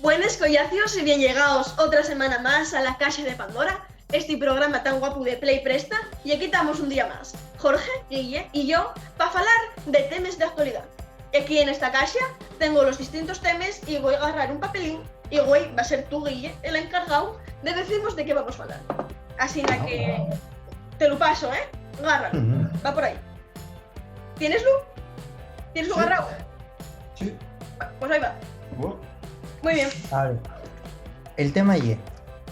Buenas collacios y bien llegados otra semana más a la Caixa de Pandora, este programa tan guapo de Play Presta, y aquí estamos un día más, Jorge, Guille y yo, para hablar de temas de actualidad. Aquí en esta caixa tengo los distintos temas y voy a agarrar un papelín y hoy va a ser tú, Guille, el encargado de decirnos de qué vamos a hablar. Así que te lo paso, agárralo, va por ahí. ¿Tienes-lo? ¿Tienes-lo agarrado? Sí. Pues ahí va. Muy bien. A ver, el tema é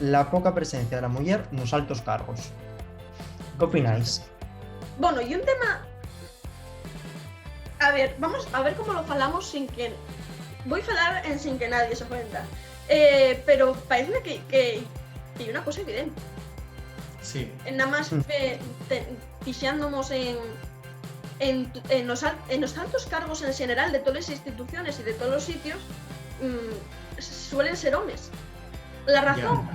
la poca presencia da muller nos altos cargos. Que opináis? Bueno, y un tema... A ver, vamos a ver cómo lo falamos sin que... Voy a falar sin que nadie se cuenta. Pero parece que hay una cosa evidente. Sí. Nada más fixándonos en los altos cargos en general de todas las instituciones y de todos los sitios, suelen ser hombres. La razón...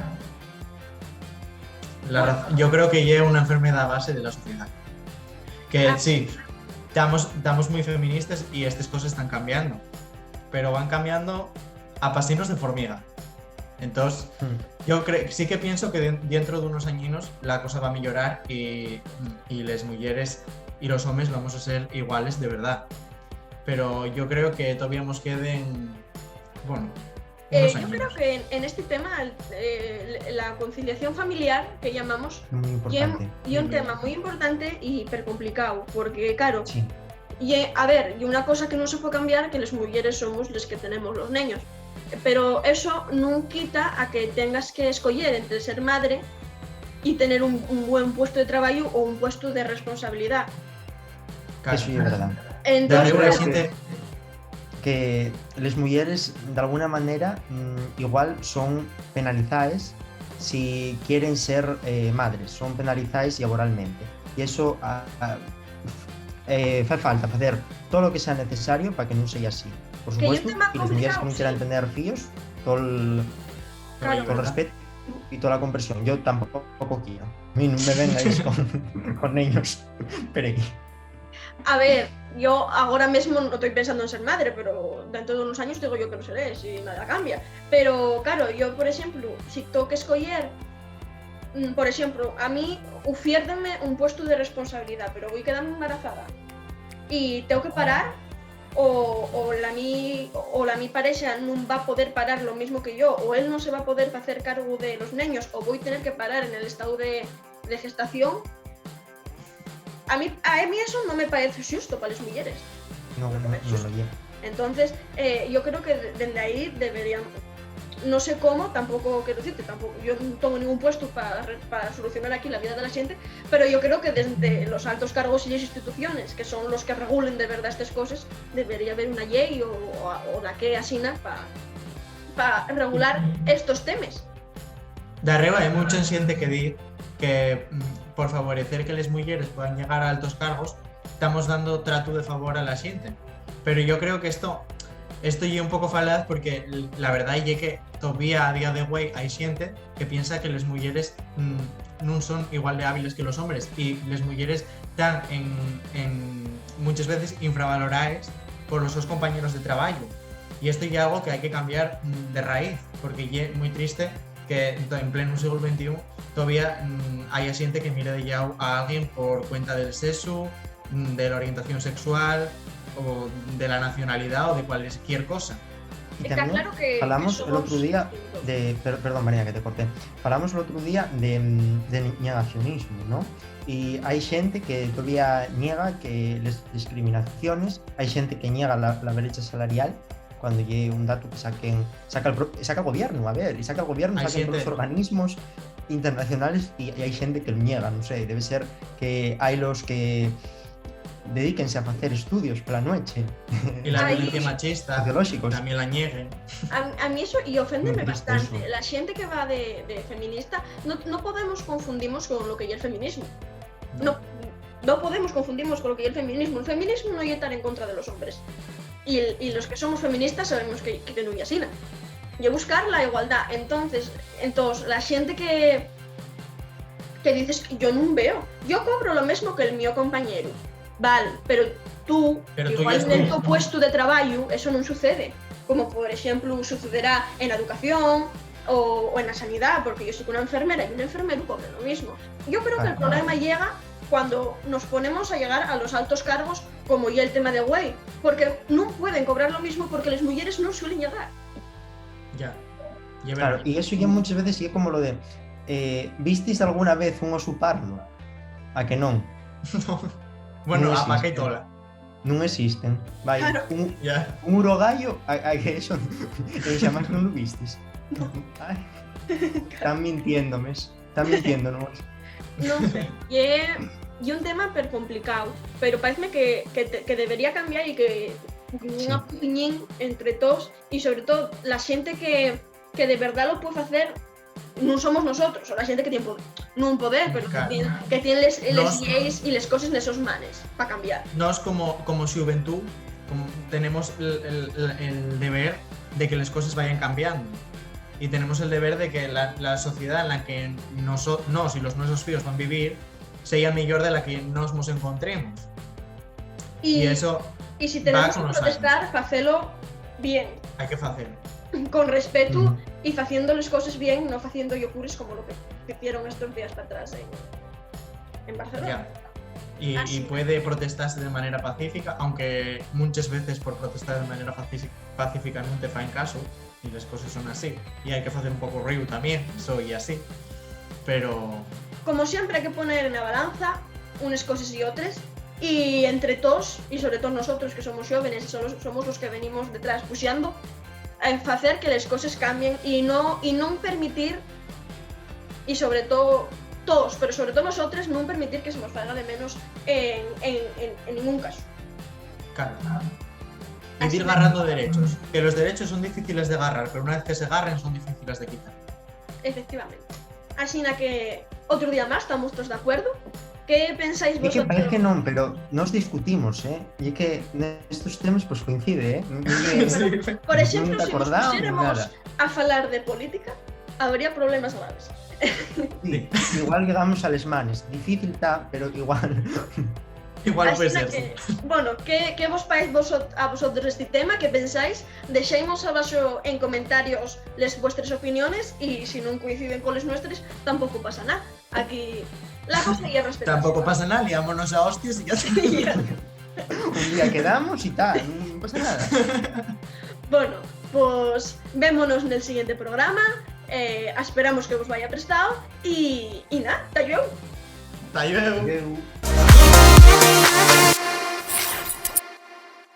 Yo creo que ya es una enfermedad base de la sociedad. Que sí, estamos muy feministas y estas cosas están cambiando, pero van cambiando a pasinos de formiga. Entonces, yo sí que pienso que dentro de unos añinos la cosa va a mejorar y las mujeres y los hombres vamos a ser iguales de verdad. Pero yo creo que todavía nos queden, bueno, unos yo añinos. creo que en este tema la conciliación familiar, que llamamos, y un tema muy importante y hiper complicado, porque claro, Sí. a ver, y una cosa que no se puede cambiar, que las mujeres somos las que tenemos los niños, pero eso no quita a que tengas que escoger entre ser madre y tener un buen puesto de trabajo o un puesto de responsabilidad. Claro. Eso é verdade. Entonces, Que les mulleres de alguna manera igual son penalizadas si quieren ser madres, son penalizadas laboralmente, y eso fai falta facer todo lo que sea necesario para que non sea así, por Que é un supuesto, tema y las mulleres que non complicado, quieran sí. tener fillos, todo el Claro. respeto y toda la comprensión. Yo tampoco quiero, a mí no me vengáis con niños, pero a ver, yo ahora mismo no estoy pensando en ser madre, pero dentro de unos años digo yo que no seré, si nada cambia. Pero claro, yo por ejemplo, si tengo que escoger, por ejemplo, a mí ofiérdenme un puesto de responsabilidad, pero voy quedando embarazada y tengo que parar, o la mi pareja no va a poder parar lo mismo que yo, o él no se va a poder hacer cargo de los niños, o voy a tener que parar en el estado de gestación. A mí eso no me parece justo para las mujeres. no lo llevo. Entonces, yo creo que desde ahí deberían, no sé cómo, tampoco quiero decirte, yo no tengo ningún puesto para solucionar aquí la vida de la gente, pero yo creo que desde los altos cargos y las instituciones, que son los que regulen de verdad estas cosas, debería haber una ley o la que asina para regular estos temas. De arriba hay mucha gente que dice que por favorecer que las mujeres puedan llegar a altos cargos estamos dando trato de favor a la gente, pero yo creo que esto ya un poco falaz, porque la verdad es que todavía a día de hoy hay gente que piensa que las mujeres no son igual de hábiles que los hombres, y las mujeres están muchas veces infravaloradas por los sus compañeros de trabajo, y esto ya es algo que hay que cambiar de raíz, porque es muy triste que en pleno siglo XXI todavía haya gente que mire de ya a alguien por cuenta del sexo, de la orientación sexual o de la nacionalidad o de cualquier cosa. Y Está también claro que hablamos somos el otro día distintos. perdón María que te corté, hablamos el otro día de negacionismo, ¿no? Y hay gente que todavía niega que las discriminaciones, hay gente que niega la brecha salarial, cuando llegue un dato que saca el gobierno, a ver, y saca el gobierno, saca todos los organismos internacionales, y hay gente que lo niega, no sé, debe ser que hay los que dedíquense a hacer estudios por la noche. Y la violencia machista sociológicos también la nieguen. A mí eso, y oféndeme Muy triste bastante, eso. la gente que va de feminista, no podemos confundirnos con lo que es el feminismo. No podemos confundirnos con lo que es el feminismo. El feminismo no es estar en contra de los hombres. Y los que somos feministas sabemos que no es así. Y buscar la igualdad. Entonces la gente que dices, yo no veo, yo cobro lo mismo que el mío compañero, vale, pero tú igual en tu puesto de trabajo eso no sucede. como por ejemplo sucederá en la educación o en la sanidad, porque yo soy una enfermera y un enfermero cobra lo mismo. Yo creo que el problema llega cuando nos ponemos a llegar a los altos cargos, como ya el tema de Güell, porque no pueden cobrar lo mismo porque las mujeres no suelen llegar. Ya. Claro, y eso ya muchas veces é como lo de vistis alguna vez un oso pardo? A que non? Bueno, Non a existen. que tola. Non existen. Vai, Claro. Ya. un urogallo, a que eso xa máis non lo vistis. Ai, están mintiéndomes. Están mintiéndonos. Non sei. E un tema per complicado, pero pareceme que debería cambiar e que unha puñín entre todos e sobre todo la xente que de verdad lo pode facer non somos nosotros, ou la xente que tiene poder, non poder, pero Claro. que tiene les Nos- lleis e les cosas nesos manes para cambiar. Nos como xuventud tenemos el deber de que las cosas vayan cambiando y tenemos el deber de que la sociedad en la que nos y los nuestros hijos van a vivir sea mejor de la que nos encontremos y eso E se tenemos con que los protestar, facelo bien, hay que hacer. con respeto y haciendo las cosas bien, no haciendo yocures como lo que hicieron estos días para atrás en Barcelona. Ya. Así. Y puede protestarse de manera pacífica, aunque muchas veces por protestar de manera pacífica no te faen caso y las cosas son así. Y hay que hacer un poco río también, soy así. Pero Como siempre hay que poner en la balanza unas cosas y otras y entre todos, y sobre todo nosotros que somos jóvenes, somos los que venimos detrás puxando, a hacer que las cosas cambien y no permitir, y sobre todo todos, pero sobre todo nosotros, no permitir que se nos salga de menos en ningún caso. claro, Así ir que- agarrando derechos. Que los derechos son difíciles de agarrar, pero una vez que se agarren son difíciles de quitar. Efectivamente. Así que otro día más estamos todos de acuerdo. ¿Qué pensáis É que vosotros? parece que non, pero nos discutimos, E que nestes temas pues, coincide, Non é- Por exemplo, non te se nos acordamos, pusiéramos nada. a falar de política, habría problemas graves. Sí, igual llegamos a les manes. Difícil está, pero igual. Igual puede Así ser. que, bueno, ¿qué vos parece a vosotros este tema? ¿Qué pensáis? Dejéis abajo en comentarios vuestras opiniones y si no coinciden con las nuestras, tampoco pasa nada. Aquí la cosa ya respetar. Tampoco pasa nada, liámonos a hostias y ya está. Un día quedamos y tal, non pasa nada. Bueno, pues vémonos en el siguiente programa. Esperamos que os vaya prestado y nada, hasta luego. Hasta luego. Adeu.